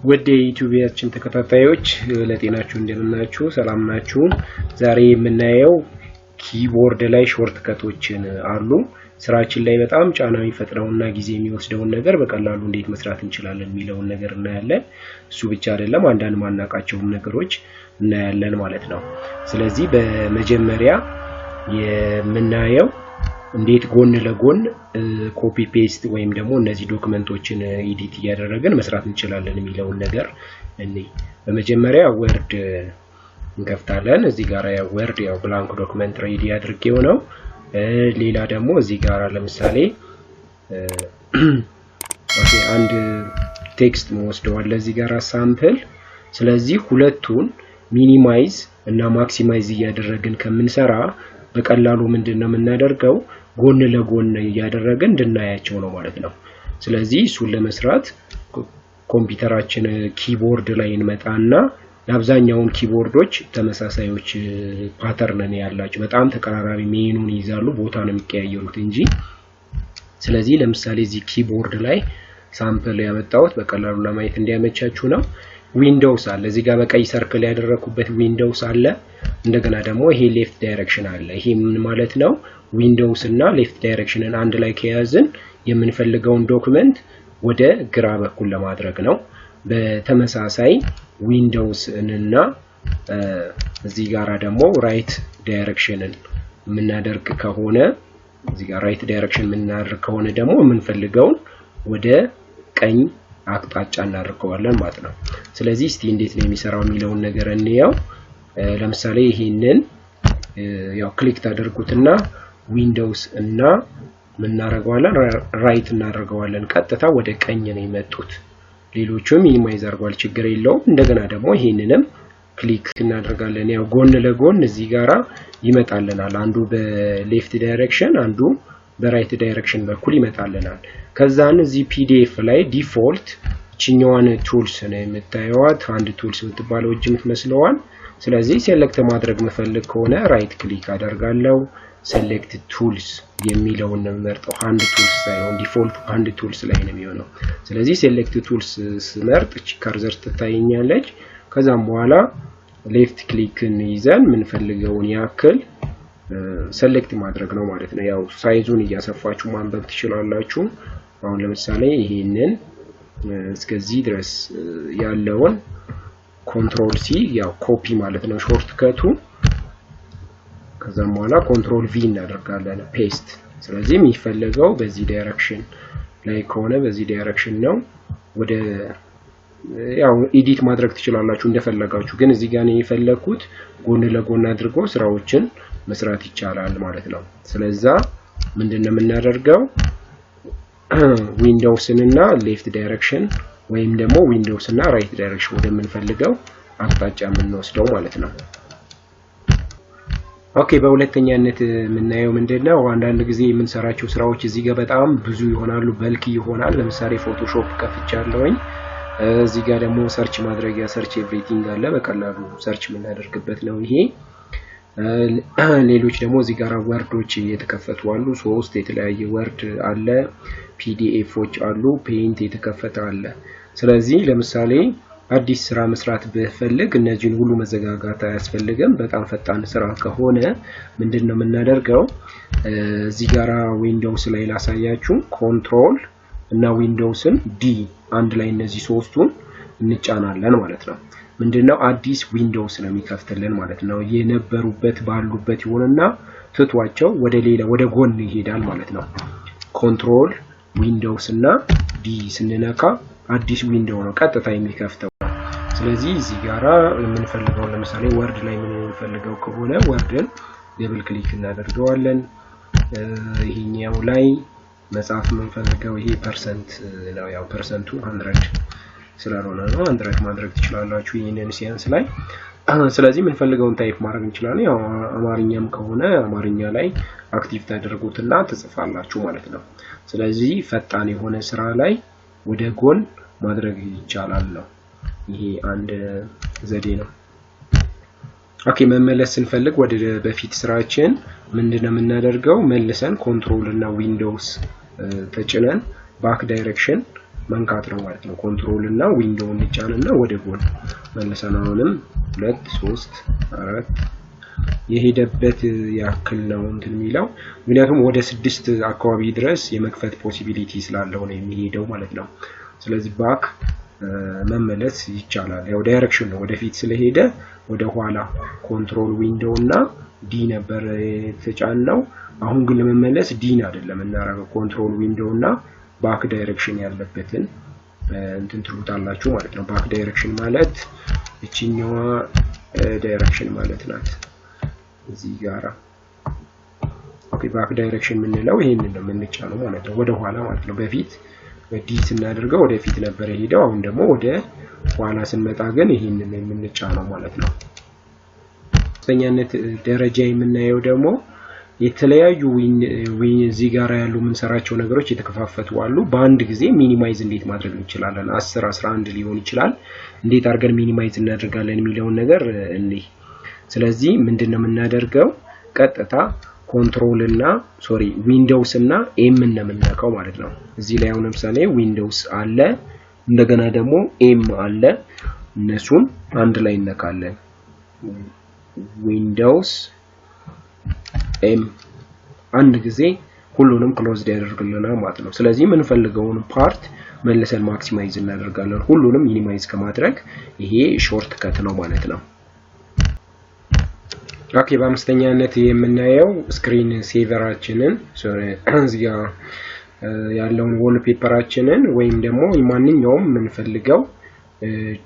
ወደ ዩቲዩብያችን ተከታታዮች ለጤናችሁ እንደምናችሁ ሰላም ናችሁ። ዛሬ የምናየው ኪቦርድ ላይ ሾርትከቶችን አሉ ስራችን ላይ በጣም ጫና የሚፈጥረውና ጊዜ የሚወስደውን ነገር በቀላሉ እንዴት መስራት እንችላለን የሚለውን ነገር እናያለን። እሱ ብቻ አይደለም አንዳንድ ማናቃቸውም ነገሮች እናያለን ማለት ነው። ስለዚህ በመጀመሪያ የምናየው እንዴት ጎን ለጎን ኮፒ ፔስት ወይም ደግሞ እነዚህ ዶክመንቶችን ኤዲት እያደረግን መስራት እንችላለን የሚለውን ነገር በመጀመሪያ ወርድ እንከፍታለን። እዚህ ጋር ያው ወርድ ያው ብላንክ ዶክመንት ሬዲ አድርጌው ነው። ሌላ ደግሞ እዚህ ጋር ለምሳሌ አንድ ቴክስት ወስደዋል እዚህ ጋር ሳምፕል። ስለዚህ ሁለቱን ሚኒማይዝ እና ማክሲማይዝ እያደረግን ከምንሰራ በቀላሉ ምንድነው የምናደርገው ጎን ለጎን እያደረግን እንድናያቸው ነው ማለት ነው። ስለዚህ እሱን ለመስራት ኮምፒውተራችን ኪቦርድ ላይ እንመጣና አብዛኛውን ኪቦርዶች ተመሳሳዮች ፓተርን ያላቸው በጣም ተቀራራቢ ሜኑን ይዛሉ ቦታ ነው የሚቀያየሩት እንጂ። ስለዚህ ለምሳሌ እዚህ ኪቦርድ ላይ ሳምፕል ያመጣሁት በቀላሉ ለማየት እንዲያመቻችሁ ነው። ዊንዶውስ አለ እዚህ ጋር በቀይ ሰርክል ያደረኩበት ዊንዶውስ አለ። እንደገና ደግሞ ይሄ ሌፍት ዳይሬክሽን አለ። ይሄ ምን ማለት ነው? ዊንዶውስ እና ሌፍት ዳይሬክሽንን አንድ ላይ ከያዝን የምንፈልገውን ዶክመንት ወደ ግራ በኩል ለማድረግ ነው። በተመሳሳይ ዊንዶውስ እና እዚህ ጋር ደግሞ ራይት ዳይሬክሽንን የምናደርግ ከሆነ እዚህ ጋር ራይት ዳይሬክሽን የምናደርግ ከሆነ ደግሞ የምንፈልገውን ወደ ቀኝ አቅጣጫ እናደርገዋለን ማለት ነው። ስለዚህ እስቲ እንዴት ነው የሚሰራው የሚለውን ነገር እንየው። ለምሳሌ ይሄንን ያው ክሊክ ታደርጉትና ዊንዶውስ እና ምን እናደርገዋለን ራይት እናደርገዋለን። ቀጥታ ወደ ቀኝ ነው የመጡት። ሌሎቹም ሚኒማይዝ አድርጓል ችግር የለውም። እንደገና ደግሞ ይሄንንም ክሊክ እናደርጋለን። ያው ጎን ለጎን እዚህ ጋራ ይመጣልናል። አንዱ በሌፍት ዳይሬክሽን አንዱ በራይት ዳይሬክሽን በኩል ይመጣልናል። ከዛን እዚህ ፒዲኤፍ ላይ ዲፎልት እቺኛዋን ቱልስ ነው የምታዩት አንድ ቱልስ የምትባለው እጅ የምትመስለዋል። ስለዚህ ሴሌክት ማድረግ መፈልግ ከሆነ ራይት ክሊክ አደርጋለሁ። ሴሌክት ቱልስ የሚለውን ነው የምመርጠው። አንድ ቱልስ ሳይሆን ዲፎልት አንድ ቱልስ ላይ ነው የሚሆነው። ስለዚህ ሴሌክት ቱልስ ስመርጥ እቺ ካርዘር ትታየኛለች። ከዛም በኋላ ሌፍት ክሊክን ይዘን የምንፈልገውን ያክል ሴሌክት ማድረግ ነው ማለት ነው። ያው ሳይዙን እያሰፋችሁ ማንበብ ትችላላችሁ። አሁን ለምሳሌ ይሄንን እስከዚህ ድረስ ያለውን ኮንትሮል ሲ ያው ኮፒ ማለት ነው ሾርትከቱ። ከዛም በኋላ ኮንትሮል ቪ እናደርጋለን ፔስት። ስለዚህ የሚፈልገው በዚህ ዳይሬክሽን ላይ ከሆነ በዚህ ዳይሬክሽን ነው። ወደ ያው ኤዲት ማድረግ ትችላላችሁ እንደፈለጋችሁ፣ ግን እዚህ ጋር ነው የፈለኩት ጎን ለጎን አድርጎ ስራዎችን መስራት ይቻላል ማለት ነው። ስለዚህ ምንድነው የምናደርገው ዊንዶውስን እና ሌፍት ዳይሬክሽን ወይም ደግሞ ዊንዶውስ እና ራይት ዳይሬክሽን ወደምንፈልገው አቅጣጫ የምንወስደው ማለት ነው። ኦኬ በሁለተኛነት የምናየው ምንድነው አንዳንድ ጊዜ የምንሰራቸው ስራዎች እዚህ ጋር በጣም ብዙ ይሆናሉ፣ በልክ ይሆናል። ለምሳሌ ፎቶሾፕ ከፍቻለሁኝ። እዚህ ጋር ደግሞ ሰርች ማድረጊያ ሰርች ኤቭሪቲንግ አለ፣ በቀላሉ ሰርች የምናደርግበት ነው ይሄ። ሌሎች ደግሞ እዚህ ጋር ወርዶች የተከፈቱ አሉ። ሶስት የተለያየ ወርድ አለ፣ ፒዲኤፎች አሉ፣ ፔይንት የተከፈተ አለ። ስለዚህ ለምሳሌ አዲስ ስራ መስራት ብፈልግ እነዚህን ሁሉ መዘጋጋት አያስፈልግም። በጣም ፈጣን ስራ ከሆነ ምንድነው የምናደርገው እዚህ ጋራ ዊንዶውስ ላይ ላሳያችሁ። ኮንትሮል እና ዊንዶውስን ዲ አንድ ላይ እነዚህ ሶስቱን እንጫናለን ማለት ነው። ምንድነው አዲስ ዊንዶውስ ነው የሚከፍትልን ማለት ነው። የነበሩበት ባሉበት ይሆንና ትቷቸው ወደ ሌላ ወደ ጎን ይሄዳል ማለት ነው። ኮንትሮል ዊንዶውስ እና ዲ ስንነካ አዲስ ዊንዶው ነው ቀጥታ የሚከፍተው። ስለዚህ እዚህ ጋራ የምንፈልገው ለምሳሌ ወርድ ላይ የምንፈልገው ከሆነ ወርድን ደብል ክሊክ እናደርገዋለን። ይሄኛው ላይ መጻፍ የምንፈልገው ይሄ ፐርሰንት ነው። ያው ፐርሰንቱ 100 ስለሆነ ነው 100 ማድረግ ትችላላችሁ ይሄንን ሲያንስ ላይ። ስለዚህ የምንፈልገውን ታይፕ ማድረግ እንችላለን። ያው አማርኛም ከሆነ አማርኛ ላይ አክቲቭ ታደርጉትና ትጽፋላችሁ ማለት ነው። ስለዚህ ፈጣን የሆነ ስራ ላይ ወደ ጎን ማድረግ ይቻላል ነው። ይሄ አንድ ዘዴ ነው። ኦኬ መመለስ ስንፈልግ ወደ በፊት ስራችን ምንድነው የምናደርገው መልሰን ኮንትሮል እና ዊንዶውስ ተጭነን ባክ ዳይሬክሽን መንካት ነው ማለት ነው። ኮንትሮል እና ዊንዶውን እንጫንና ወደ ጎን መልሰን አሁንም 2 3 4 የሄደበት ያክል ነው እንትን የሚለው ምክንያቱም ወደ 6 አካባቢ ድረስ የመክፈት ፖሲቢሊቲ ስላለው ነው የሚሄደው ማለት ነው። ስለዚህ ባክ መመለስ ይቻላል። ያው ዳይሬክሽን ነው ወደፊት ስለሄደ ወደ ኋላ ኮንትሮል ዊንዶው እና ዲ ነበር የተጫነው። አሁን ግን ለመመለስ ዲን አይደለም እናረጋው ኮንትሮል ዊንዶው እና ባክ ዳይሬክሽን ያለበትን እንትን ትሉታላችሁ ማለት ነው። ባክ ዳይሬክሽን ማለት እቺኛዋ ዳይሬክሽን ማለት ናት እዚህ ጋራ። ኦኬ ባክ ዳይሬክሽን የምንለው ይሄንን ነው የምንጫነው ማለት ነው፣ ወደ ኋላ ማለት ነው። በፊት ዲ ስናደርገው ወደፊት ነበር የሄደው፣ አሁን ደግሞ ወደ ኋላ ስንመጣ ግን ይሄንን ነው የምንጫነው ማለት ነው። ሶስተኛነት ደረጃ የምናየው ደግሞ የተለያዩ እዚህ ጋር ያሉ የምንሰራቸው ነገሮች የተከፋፈቱ አሉ። በአንድ ጊዜ ሚኒማይዝ እንዴት ማድረግ እንችላለን? 10 11 ሊሆን ይችላል። እንዴት አድርገን ሚኒማይዝ እናደርጋለን የሚለውን ነገር እንይ። ስለዚህ ምንድነው የምናደርገው? ቀጥታ ኮንትሮል እና ዊንዶውስ እና ኤም ነው የምንነካው ማለት ነው። እዚህ ላይ አሁን ለምሳሌ ዊንዶውስ አለ፣ እንደገና ደግሞ ኤም አለ። እነሱን አንድ ላይ እንነካለን። ዊንዶውስ ኤም አንድ ጊዜ ሁሉንም ክሎዝድ ያደርግልናል ማለት ነው። ስለዚህ የምንፈልገውን ፓርት መልሰን ማክሲማይዝ እናደርጋለን፣ ሁሉንም ሚኒማይዝ ከማድረግ። ይሄ ሾርት ከት ነው ማለት ነው። ኦኬ በአምስተኛነት የምናየው ስክሪን ሴቨራችንን እዚህ ጋር ያለውን ዎልፔፐራችንን ወይም ደግሞ ማንኛውም የምንፈልገው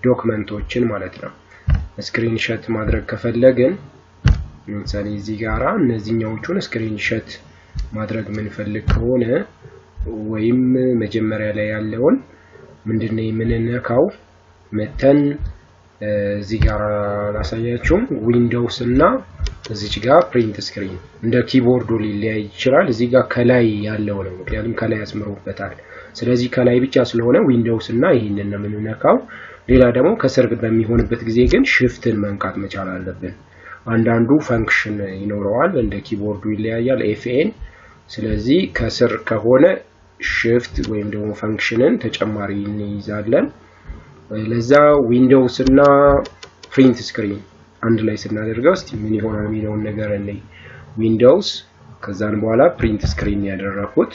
ዶክመንቶችን ማለት ነው ስክሪን ሾት ማድረግ ከፈለግን ለምሳሌ እዚህ ጋራ እነዚህኛዎቹን ስክሪን ሾት ማድረግ የምንፈልግ ከሆነ ወይም መጀመሪያ ላይ ያለውን ምንድነው የምንነካው መተን እዚህ ጋር ላሳያችሁ ዊንዶውስ እና እዚች ጋር ፕሪንት ስክሪን እንደ ኪቦርዱ ሊለያይ ይችላል። እዚህ ጋር ከላይ ያለው ነው ምክንያቱም ከላይ ያስመሩበታል። ስለዚህ ከላይ ብቻ ስለሆነ ዊንዶውስ እና ይሄንን ነው የምንነካው። ሌላ ደግሞ ከስር በሚሆንበት ጊዜ ግን ሽፍትን መንካት መቻል አለብን። አንዳንዱ ፈንክሽን ይኖረዋል እንደ ኪቦርዱ ይለያያል ኤፍኤን። ስለዚህ ከስር ከሆነ ሽፍት ወይም ደግሞ ፈንክሽንን ተጨማሪ እንይዛለን። ለዛ ዊንዶውስ እና ፕሪንት ስክሪን አንድ ላይ ስናደርገው እስቲ ምን ይሆናል የሚለውን ነገር እንይ። ዊንዶውስ ከዛን በኋላ ፕሪንት ስክሪን ያደረኩት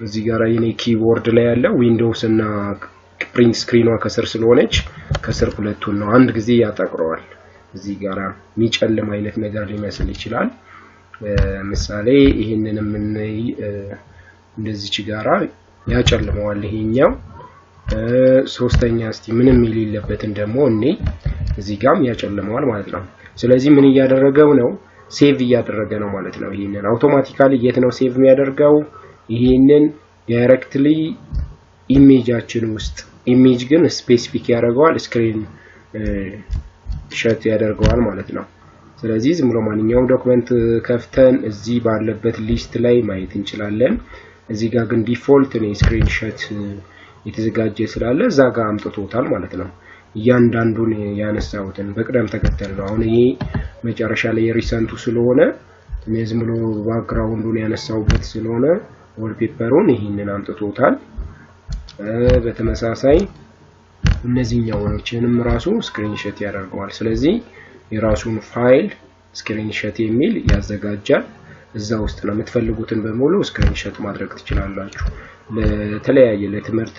እዚህ ጋር የኔ ኪቦርድ ላይ ያለው ዊንዶውስ እና ፕሪንት ስክሪኗ ከስር ስለሆነች ከስር ሁለቱን ነው አንድ ጊዜ ያጠቅረዋል። እዚህ ጋር የሚጨልም አይነት ነገር ሊመስል ይችላል። ምሳሌ ይሄንንም እንደዚህ ጋራ ያጨልመዋል ይሄኛው። ሶስተኛ እስቲ ምንም የሌለበትን ደግሞ እዚህ ጋርም ያጨልመዋል ማለት ነው። ስለዚህ ምን እያደረገው ነው? ሴቭ እያደረገ ነው ማለት ነው። ይሄንን አውቶማቲካሊ የት ነው ሴቭ የሚያደርገው? ይሄንን ዳይሬክትሊ ኢሜጃችን ውስጥ። ኢሜጅ ግን ስፔሲፊክ ያደርገዋል፣ ስክሪን ሾት ያደርገዋል ማለት ነው። ስለዚህ ዝም ብሎ ማንኛውም ዶክመንት ከፍተን እዚህ ባለበት ሊስት ላይ ማየት እንችላለን። እዚህ ጋር ግን ዲፎልት ነው ስክሪን ሾት የተዘጋጀ ስላለ እዛ ጋር አምጥቶታል ማለት ነው። እያንዳንዱን ያነሳሁትን በቅደም ተከተል ነው። አሁን ይሄ መጨረሻ ላይ ሪሰንቱ ስለሆነ ዝም ብሎ ባክግራውንዱን ያነሳሁበት ስለሆነ ዎልፔፐሩን ይሄንን አምጥቶታል። በተመሳሳይ እነዚህኛዎችንም ራሱ ስክሪን ሾት ያደርገዋል። ስለዚህ የራሱን ፋይል ስክሪን ሾት የሚል ያዘጋጃል። እዛ ውስጥ ነው የምትፈልጉትን በሙሉ ስክሪን ሾት ማድረግ ትችላላችሁ። ለተለያየ ለትምህርት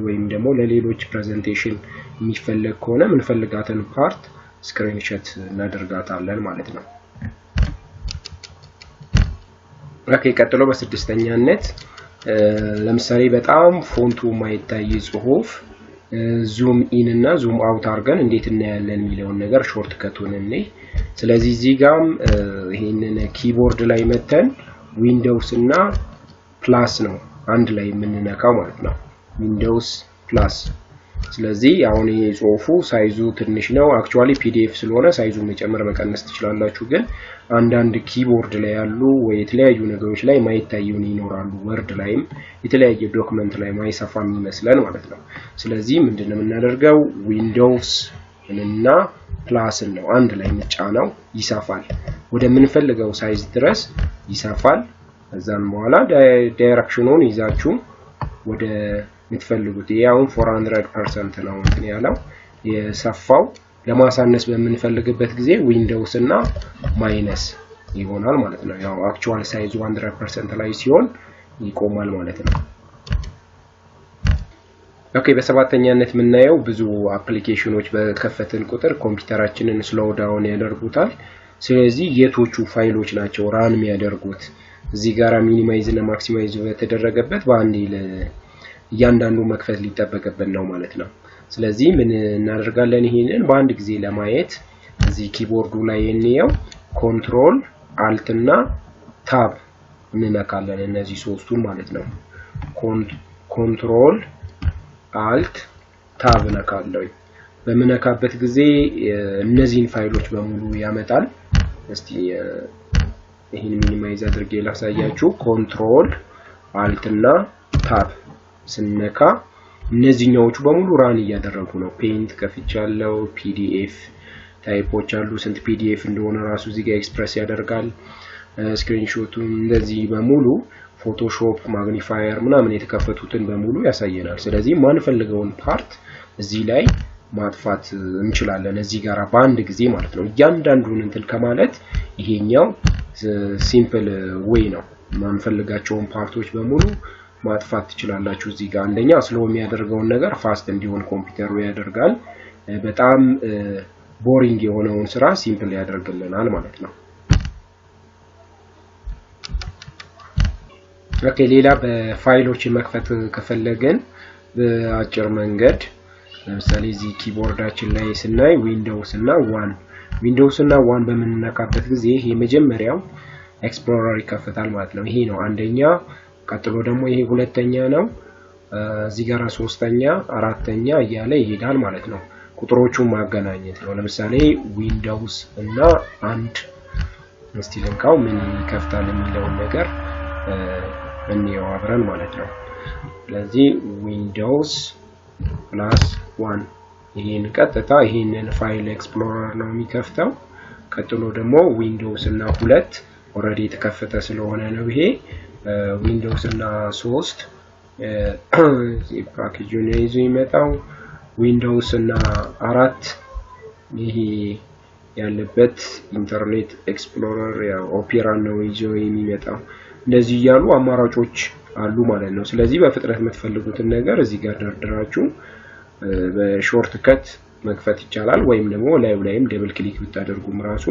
ወይም ደግሞ ለሌሎች ፕሬዘንቴሽን የሚፈልግ ከሆነ ምንፈልጋትን ፓርት ስክሪን ሾት እናደርጋታለን ማለት ነው። ኦኬ ቀጥሎ በስድስተኛነት ለምሳሌ በጣም ፎንቱ ማይታይ ጽሁፍ ዙም ኢን እና ዙም አውት አድርገን እንዴት እናያለን የሚለውን ነገር ሾርት ከቱን እንይ። ስለዚህ እዚህ ጋርም ይሄንን ኪቦርድ ላይ መተን ዊንዶውስ እና ፕላስ ነው አንድ ላይ የምንነካው ማለት ነው። ዊንዶውስ ፕላስ። ስለዚህ አሁን ይሄ ጽሁፉ ሳይዙ ትንሽ ነው። አክቹአሊ ፒዲኤፍ ስለሆነ ሳይዙን መጨመር መቀነስ ትችላላችሁ። ግን አንዳንድ ኪቦርድ ላይ ያሉ ወይ የተለያዩ ነገሮች ላይ ማይታዩን ይኖራሉ። ወርድ ላይም የተለያየ ዶክመንት ላይ ማይሰፋም ይመስላል ማለት ነው። ስለዚህ ምንድነው የምናደርገው? ዊንዶውስ እና ፕላስን ነው አንድ ላይ እንጫነው። ይሰፋል፣ ወደ ምንፈልገው ሳይዝ ድረስ ይሰፋል። ከዛም በኋላ ዳይሬክሽኑን ይዛችሁ ወደ የምትፈልጉት ያውን 400% ነው እንትን ያለው የሰፋው ለማሳነስ በምንፈልግበት ጊዜ ዊንዶውስ እና ማይነስ ይሆናል ማለት ነው። ያው አክቹዋል ሳይዙ 100% ላይ ሲሆን ይቆማል ማለት ነው። ኦኬ በሰባተኛነት የምናየው ብዙ አፕሊኬሽኖች በከፈትን ቁጥር ኮምፒውተራችንን ስሎው ዳውን ያደርጉታል። ስለዚህ የቶቹ ፋይሎች ናቸው ራን የሚያደርጉት እዚህ ጋራ ሚኒማይዝ እና ማክሲማይዝ በተደረገበት በአንዴ እያንዳንዱ መክፈት ሊጠበቅብን ነው ማለት ነው። ስለዚህ ምን እናደርጋለን? ይሄንን በአንድ ጊዜ ለማየት እዚህ ኪቦርዱ ላይ እንየው ኮንትሮል አልት እና ታብ እንነካለን እነዚህ ሶስቱን ማለት ነው። ኮንትሮል አልት ታብ ነካለሁ። በመነካበት ጊዜ እነዚህን ፋይሎች በሙሉ ያመጣል። እስቲ ይሄን ሚኒማይዝ አድርጌ ላሳያችሁ። ኮንትሮል አልት እና ታብ ስነካ እነዚህኛዎቹ በሙሉ ራን እያደረጉ ነው። ፔንት ከፍቻለሁ። ፒዲኤፍ ታይፖች አሉ። ስንት ፒዲኤፍ እንደሆነ ራሱ እዚህ ጋር ኤክስፕረስ ያደርጋል። ስክሪንሾቱን እንደዚህ በሙሉ ፎቶሾፕ ማግኒፋየር ምናምን የተከፈቱትን በሙሉ ያሳየናል። ስለዚህ ማንፈልገውን ፓርት እዚህ ላይ ማጥፋት እንችላለን እዚህ ጋር በአንድ ጊዜ ማለት ነው። እያንዳንዱን እንትን ከማለት ይሄኛው ሲምፕል ዌይ ነው። ማንፈልጋቸውን ፓርቶች በሙሉ ማጥፋት ትችላላችሁ እዚህ ጋር። አንደኛ ስሎ የሚያደርገውን ነገር ፋስት እንዲሆን ኮምፒውተሩ ያደርጋል። በጣም ቦሪንግ የሆነውን ስራ ሲምፕል ያደርግልናል ማለት ነው። ኦኬ ሌላ በፋይሎችን መክፈት ከፈለግን በአጭር መንገድ ለምሳሌ እዚህ ኪቦርዳችን ላይ ስናይ ዊንዶውስ እና ዋን በምንነካበት ጊዜ ይሄ መጀመሪያው ኤክስፕሎረር ይከፈታል ማለት ነው። ይሄ ነው አንደኛ፣ ቀጥሎ ደግሞ ይሄ ሁለተኛ ነው፣ እዚህ ጋር ሶስተኛ፣ አራተኛ እያለ ይሄዳል ማለት ነው። ቁጥሮቹን ማገናኘት ነው። ለምሳሌ ዊንዶውስ እና አንድ እስቲ ልንካው ምን ይከፍታል የሚለውን ነገር እንየው አብረን ማለት ነው። ስለዚህ ዊንዶውስ ፕላስ 1 ይሄን ቀጥታ ይሄንን ፋይል ኤክስፕሎረር ነው የሚከፍተው። ቀጥሎ ደግሞ ዊንዶውስ እና 2 ኦሬዲ የተከፈተ ስለሆነ ነው ይሄ። ዊንዶውስ እና 3 ፓኬጁን ይዞ ይመጣው። ዊንዶውስ እና 4 ይሄ ያለበት ኢንተርኔት ኤክስፕሎረር ያው ኦፔራ ነው ይዞ የሚመጣው። እንደዚህ ያሉ አማራጮች አሉ ማለት ነው። ስለዚህ በፍጥነት የምትፈልጉትን ነገር እዚህ ጋር ደርድራችሁ በሾርት ከት መክፈት ይቻላል። ወይም ደግሞ ላይም ደብል ክሊክ ብታደርጉም ራሱ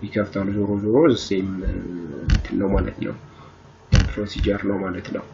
ይከፍታል። ዞሮ ሴም እንትን ነው ማለት ነው፣ ፕሮሲጀር ነው ማለት ነው።